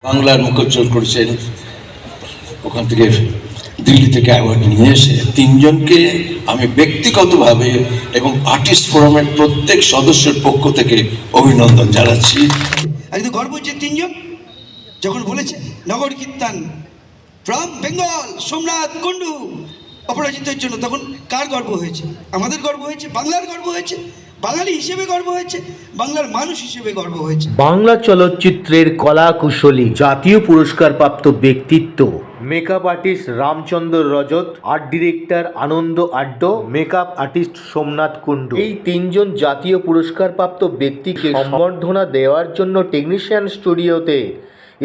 বাংলার মুখোজ্জ্বল করেছেন। ওখান থেকে দিল্লি থেকে অ্যাওয়ার্ড নিয়ে এসে তিনজনকে আমি ব্যক্তিগতভাবে এবং আর্টিস্ট ফোরামের প্রত্যেক সদস্যের পক্ষ থেকে অভিনন্দন জানাচ্ছি। একদম গর্ব হচ্ছে তিনজন যখন বলেছে নগর কীর্তন ফ্রম বেঙ্গল সোমনাথ কুণ্ডু অপরাজিতের জন্য, তখন কার গর্ব হয়েছে? আমাদের গর্ব হয়েছে, বাংলার গর্ব হয়েছে, বাঙালি হিসেবে গর্ব হয়েছে, বাংলার মানুষ হিসেবে গর্ব হয়েছে। বাংলা চলচ্চিত্রের কলা কুশলী জাতীয় পুরস্কারপ্রাপ্ত ব্যক্তিত্ব মেকআপ আর্টিস্ট রামচন্দ্র রজত, আর্ট ডিরেক্টর আনন্দ আড্ড, মেকআপ আর্টিস্ট সোমনাথ কুণ্ডু, এই তিনজন জাতীয় পুরস্কারপ্রাপ্ত ব্যক্তিকে সম্বর্ধনা দেওয়ার জন্য টেকনিশিয়ান স্টুডিওতে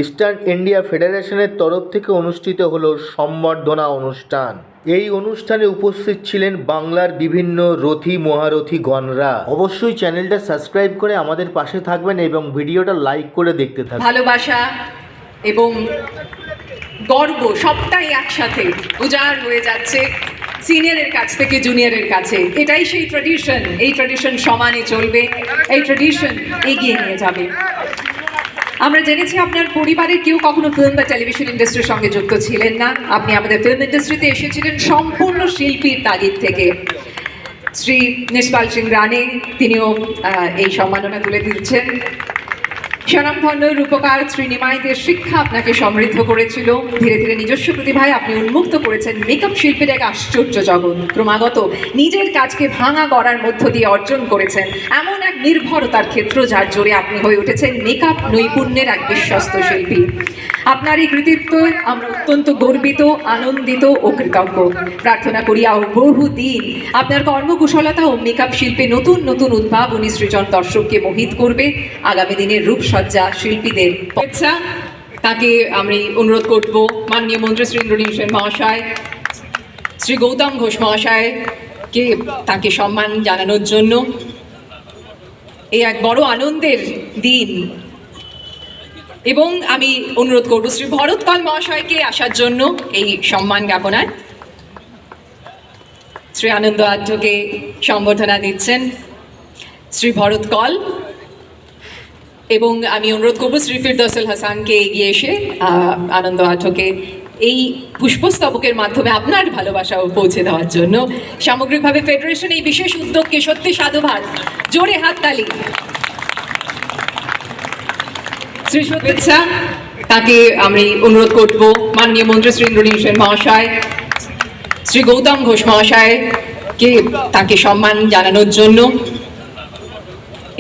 ইস্টার্ন ইন্ডিয়া ফেডারেশনের তরফ থেকে অনুষ্ঠিত হলো সম্বর্ধনা অনুষ্ঠান। এই অনুষ্ঠানে উপস্থিত ছিলেন বাংলার বিভিন্ন রথী মহারথী গণরা। অবশ্যই চ্যানেলটা সাবস্ক্রাইব করে আমাদের পাশে থাকবেন এবং ভিডিওটা লাইক করে দেখতে থাকবেন। ভালোবাসা এবং গর্ব সবটাই একসাথে উজাড় হয়ে যাচ্ছে সিনিয়রের কাছ থেকে জুনিয়রের কাছে। এটাই সেই ট্র্যাডিশন। এই ট্র্যাডিশন সমানে চলবে, এই ট্র্যাডিশন এগিয়ে নিয়ে যাবে। আমরা জেনেছি আপনার পরিবারের কেউ কখনো ফিল্ম বা টেলিভিশন ইন্ডাস্ট্রির সঙ্গে যুক্ত ছিলেন না। আপনি আমাদের ফিল্ম ইন্ডাস্ট্রিতে এসেছিলেন সম্পূর্ণ শিল্পীর তাগিদ থেকে। শ্রী নিষ্পাল সিং রানে তিনিও এই সম্মাননা তুলে দিচ্ছেন। স্বনামধন্য রূপকার শ্রী নিমাইদের শিক্ষা আপনাকে সমৃদ্ধ করেছিল। ধীরে ধীরে নিজস্ব প্রতিভায় আপনি উন্মুক্ত করেছেন মেকআপ শিল্পের এক আশ্চর্য জগৎ। ক্রমাগত নিজের কাজকে ভাঙা গড়ার মধ্য দিয়ে অর্জন করেছেন এমন এক নির্ভরতার ক্ষেত্র যার জোরে আপনি হয়ে উঠেছেন মেকআপ নৈপুণ্যের এক বিশ্বস্ত শিল্পী। আপনার এই কৃতিত্ব আমরা অত্যন্ত গর্বিত, আনন্দিত ও কৃতজ্ঞ। প্রার্থনা করি আর বহুদিন আপনার কর্মকুশলতা ও মেকআপ শিল্পে নতুন নতুন উদ্ভাবনী সৃজন দর্শককে মোহিত করবে। আগামী দিনের রূপসজ্জা শিল্পীদের ইচ্ছা তাকে আমি অনুরোধ করব মাননীয় মন্ত্রী শ্রী ইন্দ্রনীল সেন মহাশয়, শ্রী গৌতম ঘোষ মহাশয়কে তাকে সম্মান জানানোর জন্য। এই এক বড় আনন্দের দিন এবং আমি অনুরোধ করব শ্রী ভরত কল মহাশয়কে আসার জন্য এই সম্মান জ্ঞাপনায়। শ্রী আনন্দ আঢ্যকে সম্বর্ধনা দিচ্ছেন শ্রী ভরত কল এবং আমি অনুরোধ করব শ্রী ফিরদৌসুল হাসানকে এগিয়ে এসে আনন্দ আঢ্যকে এই পুষ্পস্তবকের মাধ্যমে আপনার ভালোবাসাও পৌঁছে দেওয়ার জন্য। সামগ্রিকভাবে ফেডারেশন এই বিশেষ উদ্যোগকে সত্যি সাধুবাদ, জোরে হাততালি। শ্রী শুভেচ্ছা তাকে আমি অনুরোধ করব মাননীয় মন্ত্রী শ্রী ইন্দ্রনীল সেন মহাশয়, শ্রী গৌতম ঘোষ মহাশয়কে তাকে সম্মান জানানোর জন্য।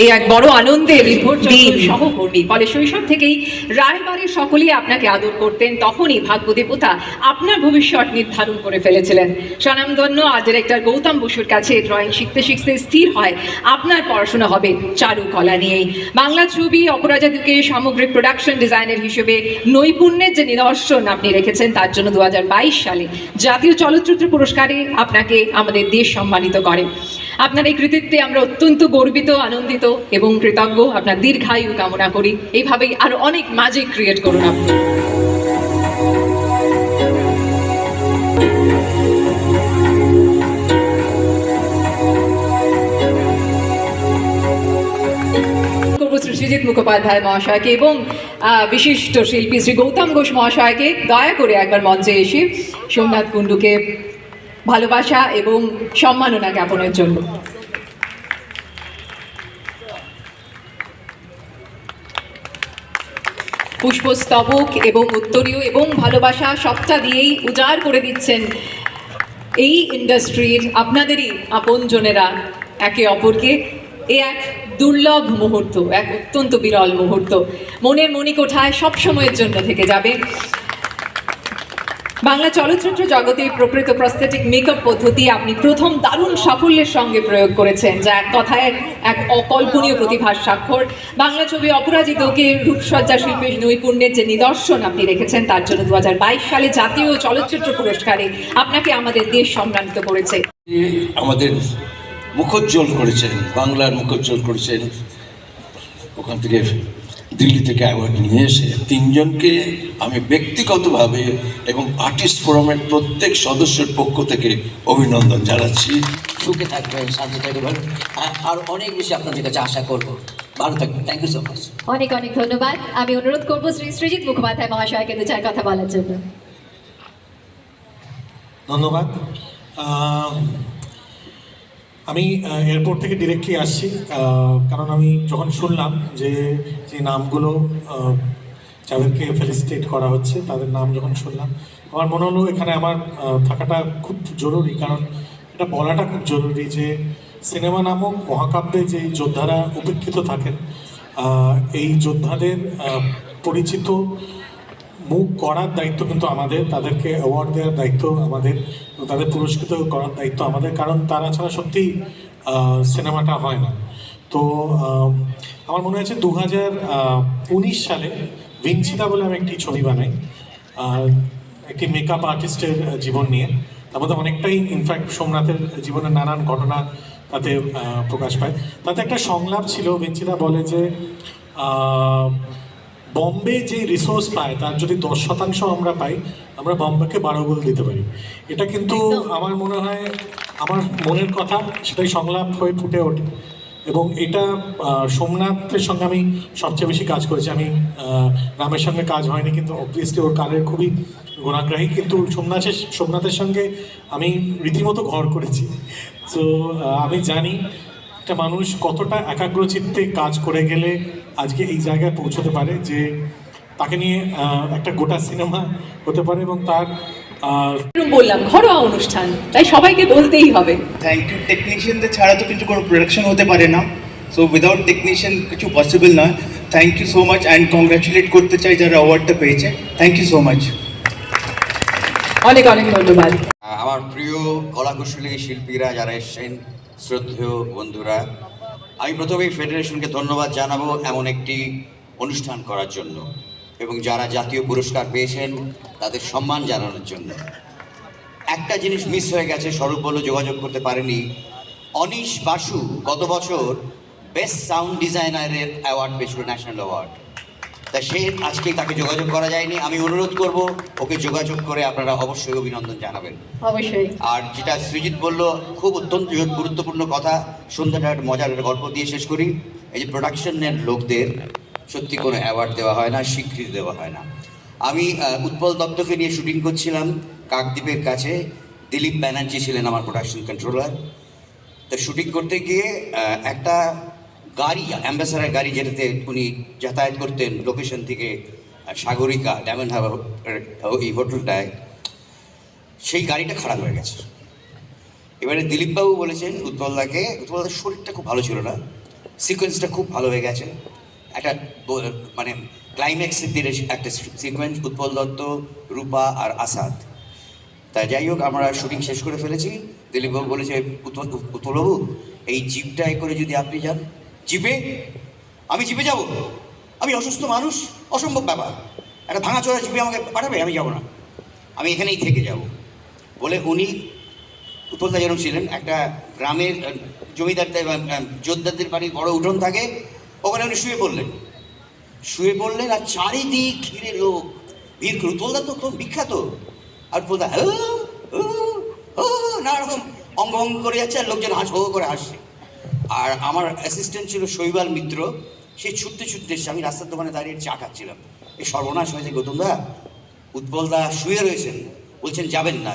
এই এক বড় আনন্দের দিন সহকর্মী। ফলে শৈশব থেকেই রায়বাড়ির সকলেই আপনাকে আদর করতেন। তখনই ভাগ্যদেবতা আপনার ভবিষ্যৎ নির্ধারণ করে ফেলেছিলেন। স্বনামধন্য আর্ট ডিরেক্টর গৌতম বসুর কাছে ড্রয়িং শিখতে শিখতে স্থির হয় আপনার পড়াশোনা হবে চারুকলা নিয়েই। বাংলা ছবি অপরাজিতাকে সামগ্রিক প্রোডাকশন ডিজাইনার হিসেবে নৈপুণ্যের যে নিদর্শন আপনি রেখেছেন তার জন্য 2022 সালে জাতীয় চলচ্চিত্র পুরস্কারে আপনাকে আমাদের দেশ সম্মানিত করে। আপনার এই কৃতিত্বে আমরা অত্যন্ত গর্বিত, আনন্দিত এবং কৃতজ্ঞ। আপনার দীর্ঘায়ু কামনা করি। এইভাবেই আরো অনেক ম্যাজিক ক্রিয়েট করুন আপনি। শ্রী সৃজিত মুখোপাধ্যায় মহাশয়কে এবং বিশিষ্ট শিল্পী শ্রী গৌতম ঘোষ মহাশয়কে দয়া করে একবার মঞ্চে এসে সোমনাথ কুণ্ডুকে ভালোবাসা এবং সম্মাননা জ্ঞাপনের জন্য। পুষ্পস্তবক এবং উত্তরীয় এবং ভালোবাসা সবটা দিয়েই উজাড় করে দিচ্ছেন এই ইন্ডাস্ট্রির আপনাদেরই আপনজনেরা একে অপরকে। এ এক দুর্লভ মুহূর্ত, এক অত্যন্ত বিরল মুহূর্ত মনের মণিকোঠায় সবসময়ের জন্য থেকে যাবে। বাংলা চলচ্চিত্র জগতে প্রকৃত প্রস্থেটিক মেকআপ পদ্ধতি আপনি প্রথম দারুণ সাফল্যের সঙ্গে প্রয়োগ করেছেন, যা এক কথায় এক অকল্পনীয় প্রতিভার স্বাক্ষর। বাংলা ছবি অপরাজিতকে রূপসজ্জা শিল্পের নৈপুণ্যের যে নিদর্শন আপনি রেখেছেন তার জন্য 2022 সালে জাতীয় চলচ্চিত্র পুরস্কারে আপনাকে আমাদের দেশ সম্মানিত করেছে। আমাদের মুখোজ্জ্বল করেছেন, বাংলার মুখোজ্জ্বল করেছেন। ওখান থেকে দিল্লি থেকে অ্যাওয়ার্ড নিয়ে এসে তিনজনকে আমি ব্যক্তিগতভাবে এবং আর্টিস্ট ফোরামের প্রত্যেক সদস্যের পক্ষ থেকে অভিনন্দন জানাচ্ছি। সুখে থাকবেন, শান্তি থাকবেন, আর অনেক বেশি আপনাদের কাছে আশা করব। ভালো থাকবেন। Thank you so much. অনেক অনেক ধন্যবাদ। আমি অনুরোধ করবো শ্রী সৃজিত মুখোপাধ্যায় মহাশয়কে দু চার কথা বলার জন্য। ধন্যবাদ। আমি এয়ারপোর্ট থেকে ডিরেক্টলি আসছি, কারণ আমি যখন শুনলাম যে যে নামগুলো যাদেরকে ফেলিসিটেট করা হচ্ছে তাদের নাম যখন শুনলাম, আমার মনে হলো এখানে আমার থাকাটা খুব জরুরি, কারণ এটা বলাটা খুব জরুরি যে সিনেমা নামক মহাকাব্যে যে যোদ্ধারা উপেক্ষিত থাকেন, এই যোদ্ধাদের পরিচিত মুখ করার দায়িত্ব কিন্তু আমাদের, তাদেরকে অ্যাওয়ার্ড দেওয়ার দায়িত্ব আমাদের, তাদের পুরস্কৃত করার দায়িত্ব আমাদের, কারণ তারা ছাড়া সত্যিই সিনেমাটা হয় না। তো আমার মনে হয়েছে 2019 সালে ভিঞ্চিতা বলে আমি একটি ছবি বানাই, একটি মেকআপ আর্টিস্টের জীবন নিয়ে। তার মধ্যে অনেকটাই ইনফ্যাক্ট সোমনাথের জীবনের নানান ঘটনা তাতে প্রকাশ পায়। তাতে একটা সংলাপ ছিল, ভিঞ্চিতা বলে যে বম্বে যে রিসোর্স পায় তার যদি 10% আমরা পাই, আমরা বম্বেকে 12 গোল দিতে পারি। এটা কিন্তু আমার মনে হয় আমার মনের কথা, সেটাই সংলাপ হয়ে ফুটে ওঠে। এবং এটা সোমনাথের সঙ্গে আমি সবচেয়ে বেশি কাজ করেছি। আমি রামের সঙ্গে কাজ হয়নি, কিন্তু অবভিয়াসলি ওর কালের খুবই গুণাগ্রাহী, কিন্তু সোমনাথের সঙ্গে আমি রীতিমতো ঘর করেছি। তো আমি জানি একটা মানুষ কতটা একাগ্রচিত্তে কাজ করে গেলে আজকে এই জায়গায় পৌঁছতে পারে, যে তাকে নিয়ে একটা গোটা সিনেমা হতে পারে। এবং তার বললাম ঘরোয়া অনুষ্ঠান, তাই সবাইকে বলতেই হবে। Thank you. টেকনিশিয়ানদের ছাড়া তো কিন্তু কোনো প্রোডাকশন হতে পারে না, সো উইদাউট টেকনিশিয়ান কিছু পসিবল নয়। Thank you so much and congratulate করতে চাই যারা অ্যাওয়ার্ডটা পেয়েছে। Thank you so much. অনেক অনেক ধন্যবাদ। আমার প্রিয় কলাকুশলী শিল্পীরা যারা এসছেন, শ্রদ্ধেয় বন্ধুরা, আমি প্রথমেই ফেডারেশনকে ধন্যবাদ জানাবো এমন একটি অনুষ্ঠান করার জন্য, এবং যারা জাতীয় পুরস্কার পেয়েছেন তাদের সম্মান জানানোর জন্য। একটা জিনিস মিস হয়ে গেছে, স্বরূপ বলে যোগাযোগ করতে পারেনি। অনিশ বাসু গত বছর বেস্ট সাউন্ড ডিজাইনারের অ্যাওয়ার্ড পেয়েছিল, ন্যাশনাল অ্যাওয়ার্ড। তা সে আজকে তাকে যোগাযোগ করা যায়নি। আমি অনুরোধ করব ওকে যোগাযোগ করে আপনারা অবশ্যই অভিনন্দন জানাবেন। অবশ্যই। আর যেটা সৃজিত বলল খুব অত্যন্ত গুরুত্বপূর্ণ কথা, সন্ধ্যাটা একটা মজার গল্প দিয়ে শেষ করি। এই যে প্রোডাকশনের লোকদের সত্যি কোনো অ্যাওয়ার্ড দেওয়া হয় না, স্বীকৃতি দেওয়া হয় না। আমি উৎপল দত্তকে নিয়ে শুটিং করছিলাম কাকদ্বীপের কাছে, দিলীপ ব্যানার্জি ছিলেন আমার প্রোডাকশন কন্ট্রোলার। তো শুটিং করতে গিয়ে একটা গাড়ি, অ্যাম্বাসাডার গাড়ি, যেটাতে উনি যাতায়াত করতেন লোকেশন থেকে সাগরিকা ডায়মন্ড হারবার এই হোটেলটায়, সেই গাড়িটা খারাপ হয়ে গেছে। এবারে দিলীপবাবু বলেছেন উৎপলদাকে, উৎপলদার শরীরটা খুব ভালো ছিল না, সিকোয়েন্সটা খুব ভালো হয়ে গেছে, একটা মানে ক্লাইম্যাক্সের দিকে একটা সিকোয়েন্স, উৎপল দত্ত, রূপা আর আসাদ। তা যাই হোক, আমরা শুটিং শেষ করে ফেলেছি। দিলীপবাবু বলেছে, উৎপলবাবু এই জিপটায় করে যদি আপনি যান। জিপে? আমি জিপে যাব? আমি অসুস্থ মানুষ, অসম্ভব ব্যাপার। একটা ভাঙাচোরা জিপে আমাকে পাঠাবে? আমি যাব না, আমি এখানেই থেকে যাব বলে উনি, উৎপলদা যেরকম ছিলেন, একটা গ্রামের জমিদারদের যোদ্ধাদের বাড়ির বড় উঠোন থাকে, ওখানে উনি শুয়ে পড়লেন আর চারিদিক ঘিরে লোক ভিড় করে। উৎপলদা তো খুব বিখ্যাত, আর উৎপলদা নানা রকম অঙ্গ করে যাচ্ছে, আর লোকজন হো করে হাসছে। আর আমার অ্যাসিস্ট্যান্ট ছিল শৈবাল মিত্র, সে ছুটতে এসছে। আমি রাস্তার দোকানে দাঁড়িয়ে চা খাচ্ছিলাম, এই সর্বনাশ হয়েছে গৌতমদা, উৎপলদা শুয়ে রয়েছেন, বলছেন যাবেন না।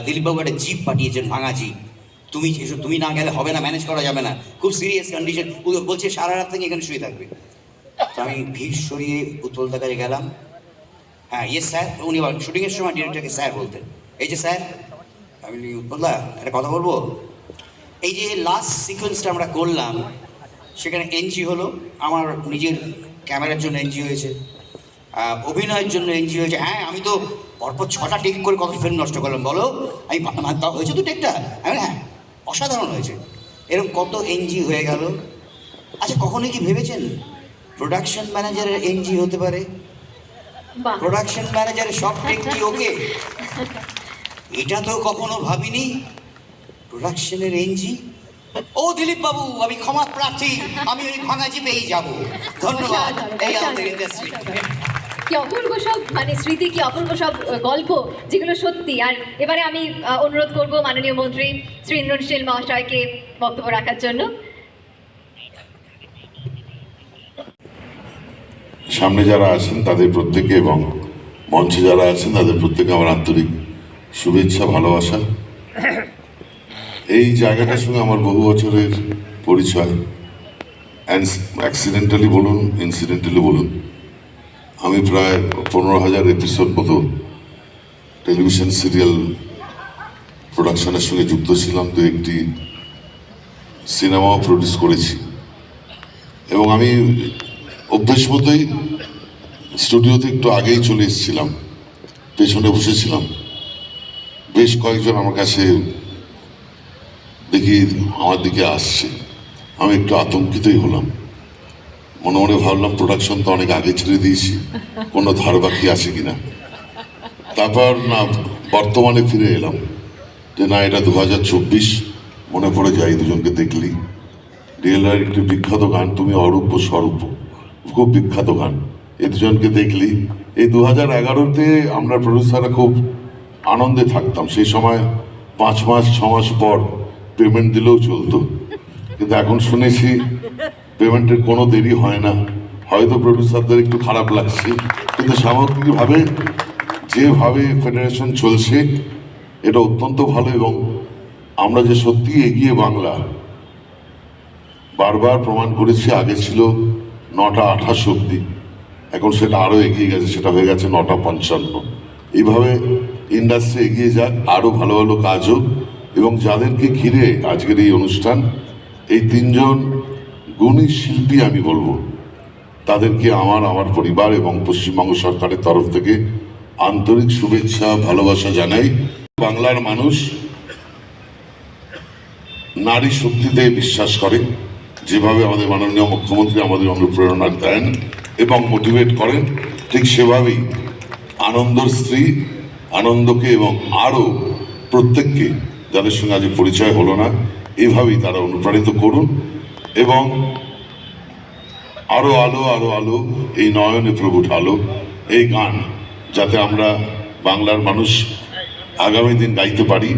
দিলীপবাবু একটা জিপ পাঠিয়েছেন, ভাঙা জিপ, তুমি না গেলে হবে না, ম্যানেজ করা যাবে না, খুব সিরিয়াস কন্ডিশন। বলছে সারা রাত থেকে এখানে শুয়ে থাকবে। তো আমি ভিড় সরিয়ে উৎপলদার কাছে গেলাম। হ্যাঁ ইয়েস স্যার। উনি শুটিংয়ের সময় ডিরেক্টরকে স্যার বলতেন। এই যে স্যার, আমি উৎপলদা একটা কথা বলবো। এই যে লাস্ট সিকোয়েন্সটা আমরা করলাম, সেখানে এনজি হলো, আমার নিজের ক্যামেরার জন্য এনজি হয়েছে, অভিনয়ের জন্য এনজি হয়েছে। হ্যাঁ, আমি তো পরপর 6টা টেক করে কত ফিল্ম নষ্ট করলাম বলো। আমি তা হয়েছে তো টেকটা? হ্যাঁ, অসাধারণ হয়েছে। এরকম কত এনজি হয়ে গেল। আচ্ছা, কখনোই কি ভেবেছেন প্রোডাকশন ম্যানেজারের এনজি হতে পারে? প্রোডাকশন ম্যানেজারের সব টেক কি ওকে? এটা তো কখনো ভাবিনি। প্রোডাকশনের এনজি। ও দিলীপ বাবু, আমি ক্ষমা প্রার্থী, আমি ওই ভাঙা জিপেই যাব। ধন্যবাদ। এই আমাদের ইন্ডাস্ট্রি। কি অপূর্ব সব মানে স্মৃতি, কি অপূর্ব সব গল্প, যেগুলো সত্যি। আর এবারে আমি অনুরোধ করব মাননীয় মন্ত্রী শ্রী ইন্দ্রনীল মহাশয়কে বক্তব্য রাখার জন্য। সামনে যারা আছেন তাদের প্রত্যেকে এবং মঞ্চে যারা আছেন তাদের প্রত্যেকে আমার আন্তরিক শুভেচ্ছা, ভালোবাসা। এই জায়গাটার সঙ্গে আমার বহু বছরের পরিচয়। অ্যাক্সিডেন্টালি বলুন, ইনসিডেন্টালি বলুন, আমি প্রায় 15,000 এপিসোড মতো টেলিভিশন সিরিয়াল প্রোডাকশনের সঙ্গে যুক্ত ছিলাম, তো একটি সিনেমাও প্রডিউস করেছি। এবং আমি অভ্যেস মতোই স্টুডিওতে একটু আগেই চলে এসেছিলাম, পেছনে বসেছিলাম। বেশ কয়েকজন আমার কাছে দেখি আমার দিকে আসছে, আমি একটু আতঙ্কিতই হলাম। মনে মনে ভাবলাম প্রোডাকশন তো অনেক আগে ছেড়ে দিয়েছি, কোনো ধার বাকি আছে কিনা। তারপর না বর্তমানে ফিরে এলাম যে না, এটা 2024, মনে পড়ে যায় দুজনকে দেখলি। ডিএলআর একটি বিখ্যাত গান, তুমি অরূপ স্বরূপ, খুব বিখ্যাত গান। এই দুজনকে দেখলি। এই 2011-তে আমরা প্রডিউসাররা খুব আনন্দে থাকতাম। সেই সময় 5 মাস 6 মাস পর পেমেন্ট দিলেও চলতো, কিন্তু এখন শুনেছি পেমেন্টের কোনো দেরি হয় না। হয়তো প্রডিউসারদের একটু খারাপ লাগছে, কিন্তু সামগ্রিকভাবে যেভাবে ফেডারেশন চলছে এটা অত্যন্ত ভালো। এবং আমরা যে সত্যি এগিয়ে বাংলা বারবার প্রমাণ করেছি। আগে ছিল 9টা 28 অব্দি, এখন সেটা আরও এগিয়ে গেছে, সেটা হয়ে গেছে 9টা 55। এইভাবে ইন্ডাস্ট্রি এগিয়ে যাক, আরও ভালো ভালো কাজ হোক। এবং যাদেরকে ঘিরে আজকের এই অনুষ্ঠান, এই 3জন গুণী শিল্পী আমি বলবো, তাদেরকে আমার পরিবার এবং পশ্চিমবঙ্গ সরকারের তরফ থেকে আন্তরিক শুভেচ্ছা, ভালোবাসা জানাই। বাংলার মানুষ নারী শক্তিতে বিশ্বাস করে, যেভাবে আমাদের মাননীয় মুখ্যমন্ত্রী আমাদের অনুপ্রেরণা দেন এবং মোটিভেট করেন, ঠিক সেভাবেই আনন্দর স্ত্রী আনন্দকে এবং আরও প্রত্যেককে, যাদের সঙ্গে আজ পরিচয় হলো না, এভাবেই তারা অনুপ্রাণিত করুন। এবং আরো আলো, আরো আলো, এই নয়নে প্রভু ঢালো, এই গান যাতে আমরা বাংলার মানুষ আগামী দিন গাইতে পারি।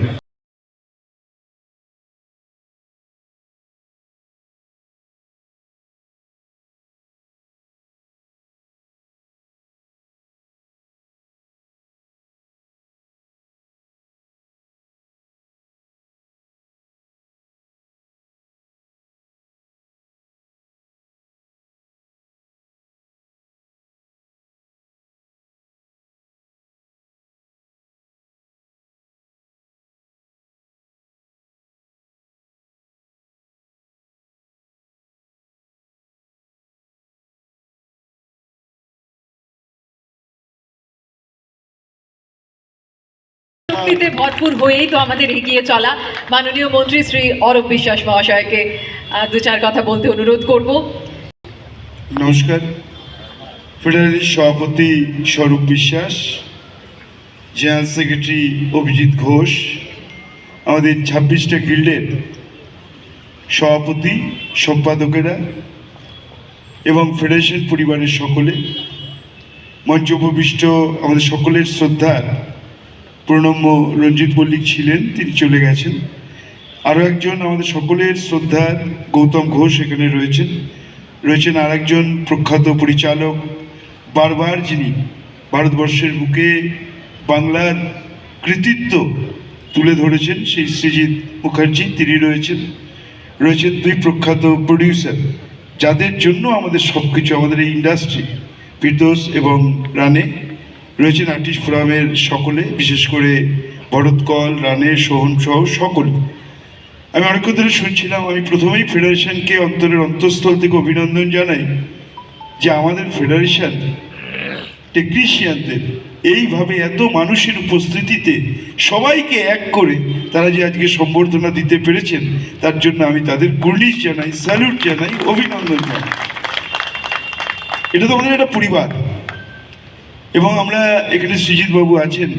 শক্তিতে ভরপুর হয়েই তো আমাদের এগিয়ে চলা। মাননীয় মন্ত্রী শ্রী অরূপ বিশ্বাস মহাশয়কে 2-4 কথা বলতে অনুরোধ করব। নমস্কার। ফেডারেলের সভাপতি স্বরূপ বিশ্বাস, জেনারেল সেক্রেটারি অভিজিৎ ঘোষ, আমাদের 26টা গিল্ডের সভাপতি সম্পাদকেরা এবং ফেডারেশন পরিবারের সকলে, মঞ্চ উপবিষ্ট আমাদের সকলের শ্রদ্ধার প্রণম্য রঞ্জিত মল্লিক ছিলেন, তিনি চলে গেছেন। আরও একজন আমাদের সকলের শ্রদ্ধার গৌতম ঘোষ এখানে রয়েছেন আর একজন প্রখ্যাত পরিচালক, বারবার যিনি ভারতবর্ষের বুকে বাংলার কৃতিত্ব তুলে ধরেছেন, সেই সৃজিত মুখার্জি, তিনি রয়েছেন 2 প্রখ্যাত প্রডিউসার, যাদের জন্য আমাদের সব কিছু, আমাদের এই ইন্ডাস্ট্রি, ফিরদৌস এবং রানে। রয়েছেন আর্টিস্ট ফোরামের সকলে, বিশেষ করে ভরত কল, রানে, সোহন সহ সকলে। আমি অনেকক্ষণ ধরে শুনছিলাম। আমি প্রথমেই ফেডারেশনকে অন্তরের অন্তঃস্থল থেকে অভিনন্দন জানাই যে আমাদের ফেডারেশন টেকনিশিয়ানদের এইভাবে এত মানুষের উপস্থিতিতে সবাইকে এক করে তারা যে আজকে সম্বর্ধনা দিতে পেরেছেন, তার জন্য আমি তাদের কুর্নিশ জানাই, স্যালুট জানাই, অভিনন্দন জানাই। এটা তো আমাদের একটা পরিবার। এবং আমরা এখানে সৃজিত বাবু আছেন,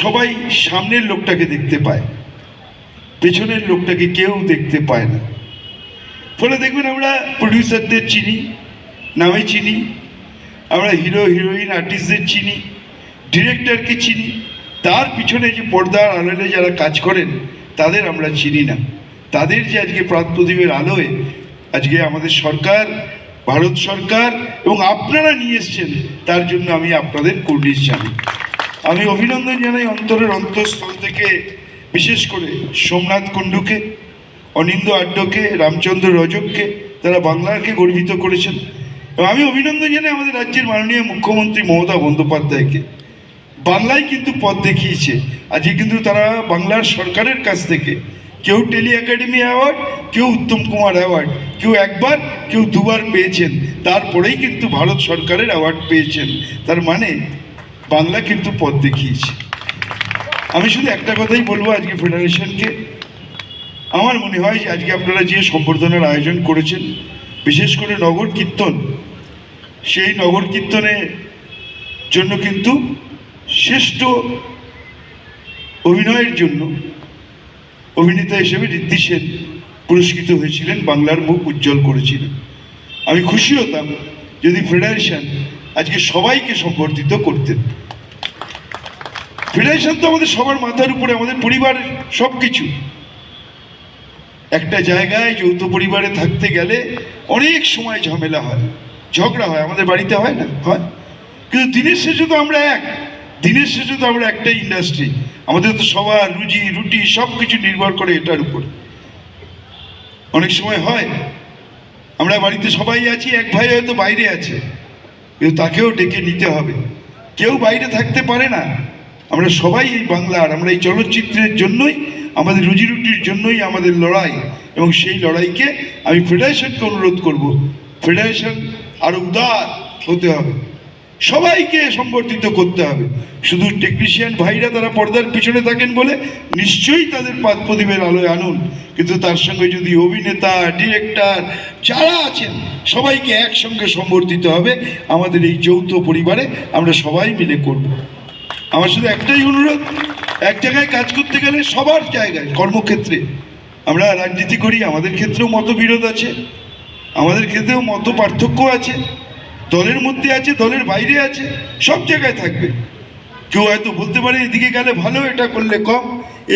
সবাই সামনের লোকটাকে দেখতে পায়, পেছনের লোকটাকে কেউ দেখতে পায় না। ফলে দেখবেন আমরা প্রডিউসারদের চিনি, নামে চিনি, আমরা হিরো হিরোইন আর্টিস্টদের চিনি, ডিরেক্টরকে চিনি, তার পিছনে যে পর্দার আড়ালে যারা কাজ করেন তাদের আমরা চিনি না। তাদের যে আজকে প্রাত প্রদীপের আলোয় আজকে আমাদের সরকার ভারত সরকার এবং আপনারা নিয়ে এসছেন, তার জন্য আমি আপনাদের কুর্নিশ জানাই। আমি অভিনন্দন জানাই অন্তরের অন্তঃস্থল থেকে, বিশেষ করে সোমনাথ কুণ্ডুকে, অনিন্দ আড্ডকে, রামচন্দ্র রজককে, তারা বাংলাকে গর্বিত করেছেন। এবং আমি অভিনন্দন জানাই আমাদের রাজ্যের মাননীয় মুখ্যমন্ত্রী মমতা বন্দ্যোপাধ্যায়কে। বাংলায় কিন্তু পথ দেখিয়েছে। আজকে কিন্তু তারা বাংলার সরকারের কাছ থেকে কেউ টেলি একাডেমি অ্যাওয়ার্ড, কেউ উত্তম কুমার অ্যাওয়ার্ড, কেউ একবার, কেউ দুবার পেয়েছেন, তারপরেই কিন্তু ভারত সরকারের অ্যাওয়ার্ড পেয়েছেন। তার মানে বাংলা কিন্তু পথ দেখিয়েছে। আমি শুধু একটা কথাই বলবো আজকে ফেডারেশনকে, আমার মনে হয় যে আজকে আপনারা যে সম্বর্ধনার আয়োজন করেছেন, বিশেষ করে নগর কীর্তন, সেই নগর কীর্তনের জন্য কিন্তু শ্রেষ্ঠ অভিনয়ের জন্য অভিনেতা হিসেবে ঋদ্ধি সেন পুরস্কৃত হয়েছিলেন, বাংলার মুখ উজ্জ্বল করেছিলেন। আমি খুশি হতাম যদি ফেডারেশন আজকে সবাইকে সম্বর্ধিত করতেন। ফেডারেশন তো আমাদের সবার মাথার উপরে, আমাদের পরিবারের সব কিছু। একটা জায়গায় যৌথ পরিবারে থাকতে গেলে অনেক সময় ঝামেলা হয়, ঝগড়া হয়, আমাদের বাড়িতে হয় না? হয়। কিন্তু দিনের শেষে তো আমরা এক, দিনের শেষে তো আমরা একটাই ইন্ডাস্ট্রি। আমাদের তো সবার রুজি রুটি সব কিছু নির্ভর করে এটার উপর। অনেক সময় হয় আমরা বাড়িতে সবাই আছি, এক ভাই হয়তো বাইরে আছে, কিন্তু তাকেও ডেকে নিতে হবে। কেউ বাইরে থাকতে পারে না। আমরা সবাই এই বাংলার, আমরা এই চলচ্চিত্রের জন্যই, আমাদের রুজি রুটির জন্যই আমাদের লড়াই। এবং সেই লড়াইকে আমি ফেডারেশনকে অনুরোধ করব, ফেডারেশন আরও উদার হতে হবে, সবাইকে সম্বর্ধিত করতে হবে। শুধু টেকনিশিয়ান ভাইরা তারা পর্দার পিছনে থাকেন বলে নিশ্চয়ই তাদের পাদ প্রদীপের আলোয় আনুন, কিন্তু তার সঙ্গে যদি অভিনেতা, ডিরেক্টর যারা আছেন সবাইকে একসঙ্গে সম্বর্ধিত হবে। আমাদের এই যৌথ পরিবারে আমরা সবাই মিলে করব। আমার শুধু একটাই অনুরোধ, এক জায়গায় কাজ করতে গেলে সবার জায়গায়, কর্মক্ষেত্রে আমরা রাজনীতি করি, আমাদের ক্ষেত্রেও মতবিরোধ আছে, আমাদের ক্ষেত্রেও মত পার্থক্য আছে, দলের মধ্যে আছে, দলের বাইরে আছে, সব জায়গায় থাকবে। কেউ হয়তো বলতে পারে এদিকে গেলে ভালো, এটা করলে কম,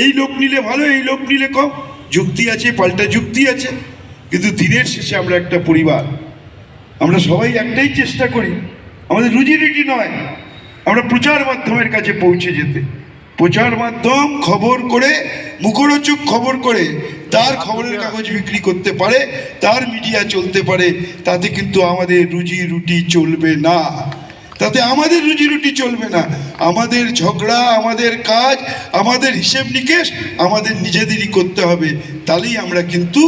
এই লোক নিলে ভালো, এই লোক নিলে কম, যুক্তি আছে, পাল্টা যুক্তি আছে। কিন্তু দিনের শেষে আমরা একটা পরিবার, আমরা সবাই একটাই চেষ্টা করি, আমাদের রুজি রুটি নয়, আমরা প্রচার মাধ্যমের কাছে পৌঁছে যেতে। প্রচার মাধ্যম খবর করে, মুখরোচক খবর করে তার খবরের কাগজ বিক্রি করতে পারে, তার মিডিয়া চলতে পারে, তাতে কিন্তু আমাদের রুজি রুটি চলবে না, তাতে আমাদের রুজি রুটি চলবে না। আমাদের ঝগড়া, আমাদের কাজ, আমাদের হিসেব নিকেশ আমাদের নিজেদেরই করতে হবে। তাহলেই আমরা কিন্তু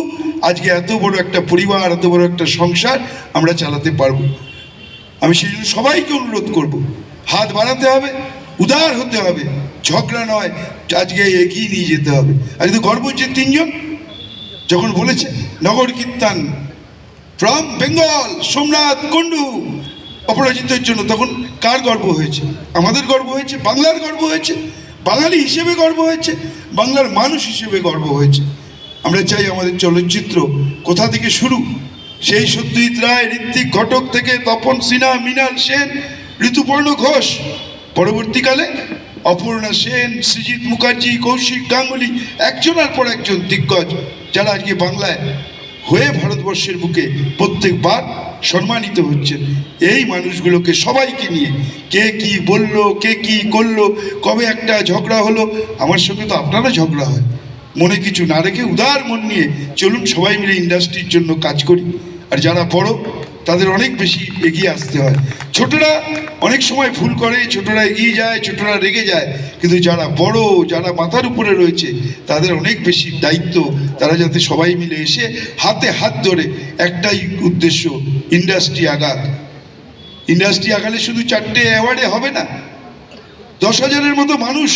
আজকে এত বড় একটা পরিবার, এত বড় একটা সংসার আমরা চালাতে পারবো। আমি সেই জন্য সবাইকে অনুরোধ করব, হাত বাড়াতে হবে, উদার হতে হবে, ঝগড়া নয়, আজকে এগিয়ে নিয়ে যেতে হবে। আজকে তো গর্ব হচ্ছে তিনজন যখন বলেছে নগর কীর্তন ফ্রম বেঙ্গল, সোমনাথ কুণ্ডু অপরাজিতের জন্য, তখন কার গর্ব হয়েছে? আমাদের গর্ব হয়েছে, বাংলার গর্ব হয়েছে, বাঙালি হিসেবে গর্ব হয়েছে, বাংলার মানুষ হিসেবে গর্ব হয়েছে। আমরা চাই আমাদের চলচ্চিত্র কোথা থেকে শুরু, সেই সত্যজিৎ রায়, ঋত্বিক ঘটক থেকে তপন সিনহা, মৃণাল সেন, ঋতুপর্ণ ঘোষ, পরবর্তীকালে অপূর্ণা সেন, সৃজিত মুখার্জি, কৌশিক গাঙ্গুলি, একজনের পর একজন দিগ্গজ যারা আজকে বাংলায় হয়ে ভারতবর্ষের বুকে প্রত্যেকবার সম্মানিত হচ্ছেন। এই মানুষগুলোকে সবাইকে নিয়ে, কে কি বললো, কে কি করলো, কবে একটা ঝগড়া হলো, আমার সঙ্গে তো আপনারা ঝগড়া হয়, মনে কিছু না রেখে উদার মন নিয়ে চলুন, সবাই মিলে ইন্ডাস্ট্রির জন্য কাজ করি। আর যারা বড় তাদের অনেক বেশি এগিয়ে আসতে হয়। ছোটরা অনেক সময় ভুল করে, ছোটরা এগিয়ে যায়, ছোটরা রেগে যায়, কিন্তু যারা বড়, যারা মাথার উপরে রয়েছে তাদের অনেক বেশি দায়িত্ব, তারা যাতে সবাই মিলে এসে হাতে হাত ধরে, একটাই উদ্দেশ্য, ইন্ডাস্ট্রি আগাক। ইন্ডাস্ট্রি আগালে শুধু 4টে অ্যাওয়ার্ডে হবে না, 10,000-এর মতো মানুষ।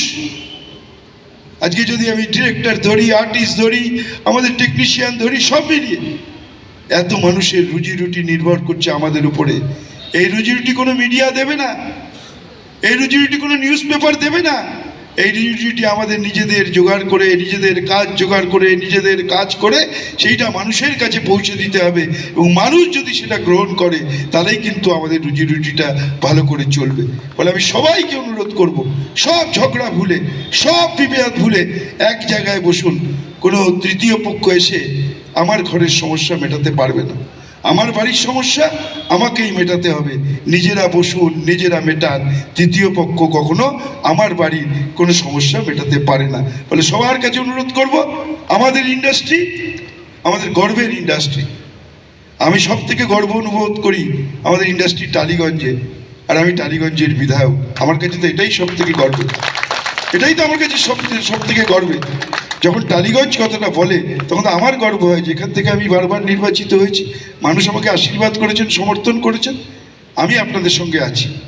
আজকে যদি আমি ডিরেক্টর ধরি, আর্টিস্ট ধরি, আমাদের টেকনিশিয়ান ধরি, সব মিলিয়ে এত মানুষের রুজি রুটি নির্ভর করছে আমাদের উপরে। এই রুজি রুটি কোনো মিডিয়া দেবে না, এই রুজি রুটি কোনো নিউজ পেপার দেবে না, এই রুজি রুটি আমাদের নিজেদের জোগাড় করে, নিজেদের কাজ জোগাড় করে, নিজেদের কাজ করে সেইটা মানুষের কাছে পৌঁছে দিতে হবে। এবং মানুষ যদি সেটা গ্রহণ করে তাহলেই কিন্তু আমাদের রুজি রুটিটা ভালো করে চলবে। ফলে আমি সবাইকে অনুরোধ করব, সব ঝগড়া ভুলে, সব বিভেদ ভুলে এক জায়গায় বসুন। কোনো তৃতীয় পক্ষ এসে আমার ঘরের সমস্যা মেটাতে পারবে না। আমার বাড়ির সমস্যা আমাকেই মেটাতে হবে, নিজেরা বসুন নিজেরা মেটান, তৃতীয় পক্ষ কখনো আমার বাড়ির কোনো সমস্যা মেটাতে পারে না। ফলে সবার কাছে অনুরোধ করব, আমাদের ইন্ডাস্ট্রি আমাদের গর্বের ইন্ডাস্ট্রি। আমি সব থেকে গর্ব অনুভব করি আমাদের ইন্ডাস্ট্রি টালিগঞ্জে, আর আমি টালিগঞ্জের বিধায়ক। আমার কাছে তো এটাই সব থেকে গর্ব, এটাই তো আমার কাছে সব থেকে গর্বে। যখন টালিগঞ্জ কথাটা বলে তখন তো আমার গর্ব হয়, যেখান থেকে আমি বারবার নির্বাচিত হয়েছি, মানুষ আমাকে আশীর্বাদ করেছেন, সমর্থন করেছেন, আমি আপনাদের সঙ্গে আছি।